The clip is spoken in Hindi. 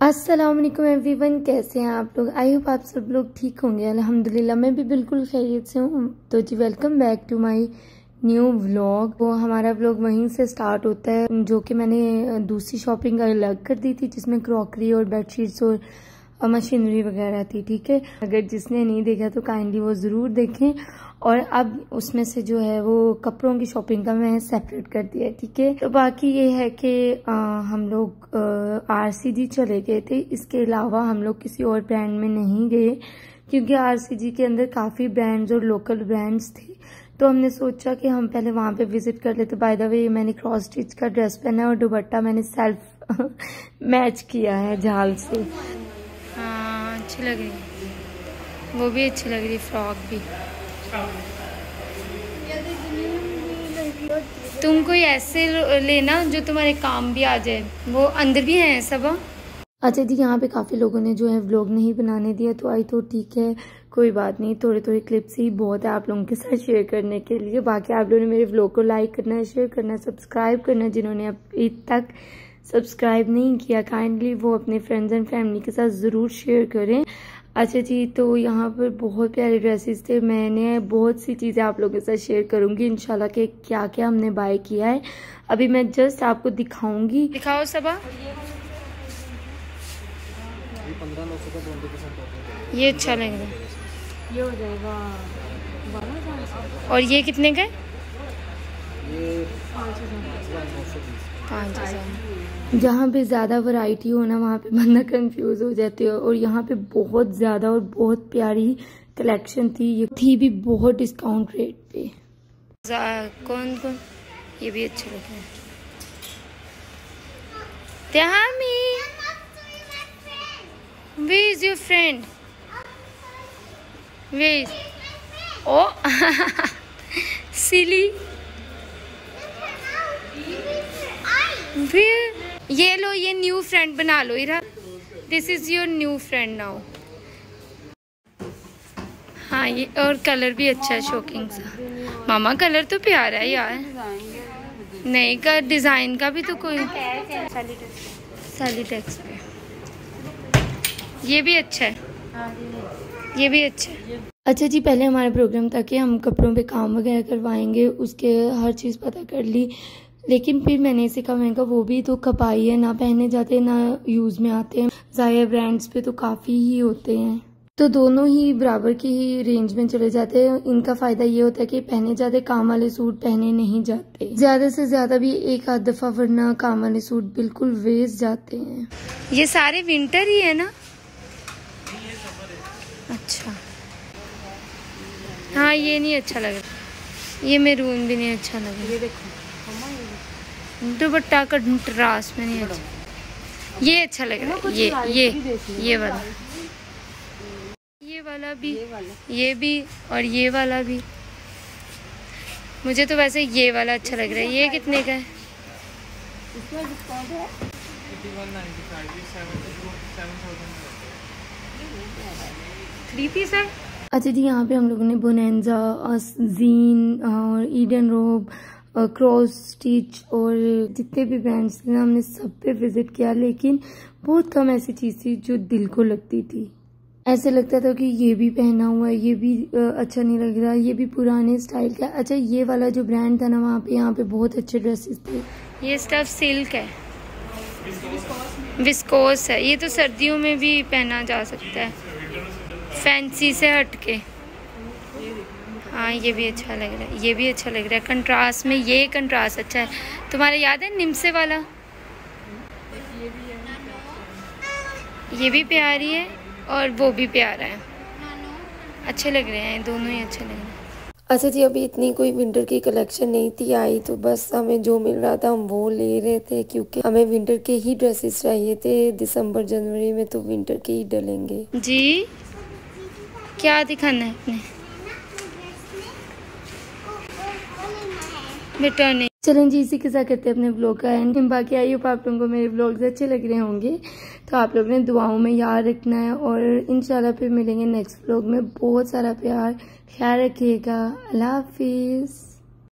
अस्सलाम वालेकुम एवरीवन, कैसे हैं आप लोग। आई होप आप सब लोग ठीक होंगे। अल्हम्दुलिल्लाह मैं भी बिल्कुल खैरियत से हूँ। तो जी welcome back to my new vlog. वो हमारा व्लॉग वहीं से स्टार्ट होता है जो कि मैंने दूसरी शॉपिंग अलग कर दी थी जिसमें क्रॉकरी और बेडशीट्स और मशीनरी वगैरह थी। ठीक है, अगर जिसने नहीं देखा तो काइंडली वो ज़रूर देखें। और अब उसमें से जो है वो कपड़ों की शॉपिंग का मैं सेपरेट कर दिया है। ठीक है, तो बाकी ये है कि हम लोग आरसीजी चले गए थे। इसके अलावा हम लोग किसी और ब्रांड में नहीं गए क्योंकि आरसीजी के अंदर काफ़ी ब्रांड्स और लोकल ब्रांड्स थे। तो हमने सोचा कि हम पहले वहाँ पे विजिट कर लेते। बाय द वे मैंने क्रॉस स्टिच का ड्रेस पहना है और दुपट्टा मैंने सेल्फ मैच किया है झाल से। हाँ अच्छी लग रही है, वो भी अच्छी लग रही फ्रॉक भी। तुम कोई ऐसे लेना जो तुम्हारे काम भी आ जाए। वो अंदर भी है सब। अच्छा जी, यहाँ पे काफ़ी लोगों ने जो है व्लॉग नहीं बनाने दिया तो आई तो ठीक है, कोई बात नहीं। थोड़े थोड़े क्लिप्स ही बहुत है आप लोगों के साथ शेयर करने के लिए। बाकी आप लोगों ने मेरे व्लॉग को लाइक करना है, शेयर करना है, सब्सक्राइब करना है। जिन्होंने अभी तक सब्सक्राइब नहीं किया काइंडली वो अपने फ्रेंड्स एंड फैमिली के साथ ज़रूर शेयर करें। अच्छा जी, तो यहाँ पर बहुत प्यारे ड्रेसेस थे। मैंने बहुत सी चीज़ें आप लोगों के साथ शेयर करूँगी इंशाल्लाह कि क्या क्या हमने बाय किया है। अभी मैं जस्ट आपको दिखाऊंगी। दिखाओ सबा। ये अच्छा लग रहा है, ये हो जाएगा 12,000। और ये कितने का है? ये 5,000। जहाँ पे ज़्यादा वैरायटी हो ना वहाँ पे बंदा कंफ्यूज हो जाते हो। और यहाँ पे बहुत ज़्यादा और बहुत प्यारी कलेक्शन थी। ये थी भी बहुत डिस्काउंट रेट पे। कौन कौन, ये भी अच्छे लग रहे हैं। Where is your friend? Where is? Oh, silly. Where? ये लो, ये न्यू फ्रेंड बना लो Ira. This is your new friend now. हाँ ये और कलर भी अच्छा है, शॉकिंग सा। मामा कलर तो प्यारा है यार। नहीं का डिजाइन का भी तो कोई सैलीटेक्स पे। ये भी अच्छा है, ये भी अच्छा है। अच्छा जी, पहले हमारा प्रोग्राम था कि हम कपड़ों पे काम वगैरह करवाएंगे, उसके हर चीज़ पता कर ली। लेकिन फिर मैंने इसे कहा, मैंने कहा वो भी तो खपाई है, ना पहने जाते ना यूज़ में आते हैं। ज़ाहिर ब्रांड्स पे तो काफ़ी ही होते हैं, तो दोनों ही बराबर की ही रेंज में चले जाते हैं। इनका फ़ायदा ये होता है कि पहने जाते, काम वाले सूट पहने नहीं जाते ज़्यादा से ज़्यादा भी एक आध दफ़ा, वरना काम वाले सूट बिल्कुल वेस्ट जाते हैं। ये सारे विंटर ही है ना? अच्छा हाँ, ये नहीं अच्छा लग रहा, ये मैरून भी नहीं अच्छा लग रहा। ये देखो दुपट्टा का कंट्रास्ट में नहीं अच्छा। ये अच्छा लग रहा है, ये वाला, ये वाला भी, ये भी और ये वाला भी। मुझे तो वैसे ये वाला अच्छा लग रहा है। ये कितने का है? इसमें डिस्काउंट है 3 पीस है। अच्छा जी, यहाँ पे हम लोगों ने बोनेंजा, जीन और ईडन रोब, क्रॉस स्टिच और जितने भी ब्रांड्स थे ना हमने सब पे विजिट किया। लेकिन बहुत कम ऐसी चीज़ थी जो दिल को लगती थी। ऐसे लगता था कि ये भी पहना हुआ है, ये भी अच्छा नहीं लग रहा, ये भी पुराने स्टाइल का। अच्छा ये वाला जो ब्रांड था ना वहाँ पे, यहाँ पे बहुत अच्छे ड्रेसेस थे। ये स्टफ सिल्क है, विस्कोस है। ये तो सर्दियों में भी पहना जा सकता है फैंसी से हटके। हाँ ये भी अच्छा लग रहा है, ये भी अच्छा लग रहा है कंट्रास्ट में। ये कंट्रास्ट अच्छा है। तुम्हारे याद है निमसे वाला? ये भी प्यारी है और वो भी प्यारा है। अच्छे लग रहे हैं, दोनों ही अच्छे लग रहे हैं। अच्छा जी, अभी इतनी कोई विंटर की कलेक्शन नहीं थी आई, तो बस हमें जो मिल रहा था हम वो ले रहे थे क्योंकि हमें विंटर के ही ड्रेसेस चाहिए थे। दिसंबर जनवरी में तो विंटर के ही डलेंगे। जी क्या दिखाना है अपने बेटा ने? चलें जी, इसी के साथ करते हैं अपने ब्लॉग का एंड। बाकी आई होप आप लोगों को मेरे ब्लॉग्स अच्छे लग रहे होंगे, तो आप लोगों ने दुआओं में याद रखना है। और इंशाल्लाह फिर मिलेंगे नेक्स्ट ब्लॉग में। बहुत सारा प्यार, ख्याल रखिएगा। अल्लाह हाफिज़।